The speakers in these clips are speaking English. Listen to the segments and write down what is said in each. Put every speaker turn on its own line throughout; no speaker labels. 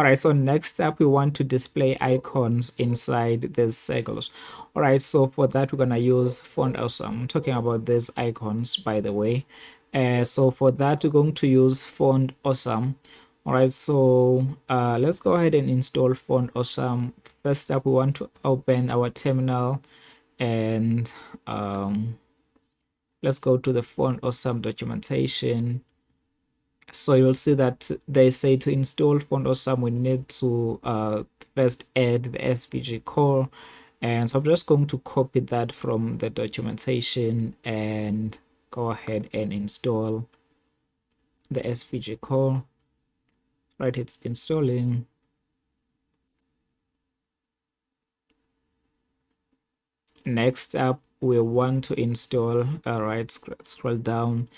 All right, so next up, we want to display icons inside these circles. All right, so for that, we're gonna use font awesome. I'm talking about these icons, by the way. So for that, we're going to use font awesome. All right, so let's go ahead and install font awesome. First up, we want to open our terminal, and let's go to the font awesome documentation. So you'll see that they say to install font awesome, we need to first add the SVG core. And so I'm just going to copy that from the documentation and go ahead and install the SVG core. Right, it's installing. Next up, we want to install, all right, scroll down.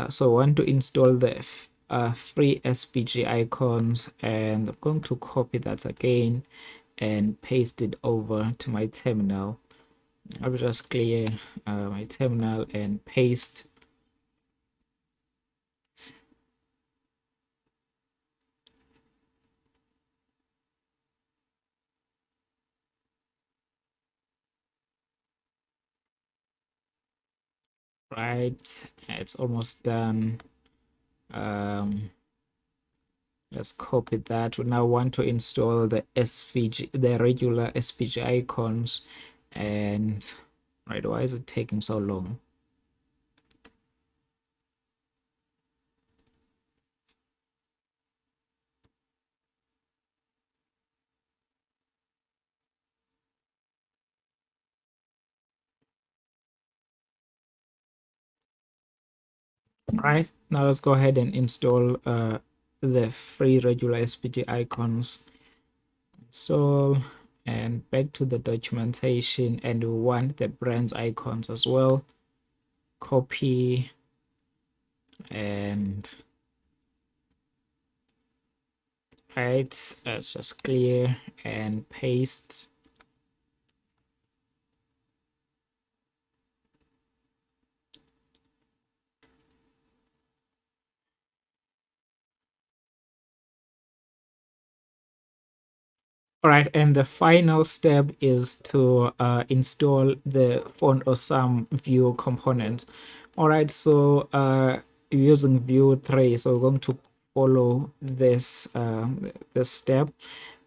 So I want to install the free SVG icons, and I'm going to copy that again and paste it over to my terminal. I will just clear my terminal and paste. Right, it's almost done. um let's copy that. We now want to install the SVG, the regular SVG icons. And right, why is it taking so long? Right, now let's go ahead and install the free regular SVG icons. Install, and back to the documentation, and we want the brands icons as well. Copy, and right, let's just clear and paste. All right, and the final step is to install the font awesome view component. All right, so using view 3, so we're going to follow this step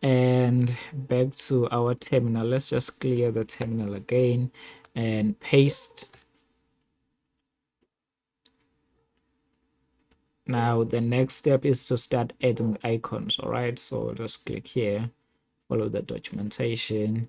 and back to our terminal. Let's just clear the terminal again and paste. Now the next step is to start adding icons. All right, so just click here, follow the documentation,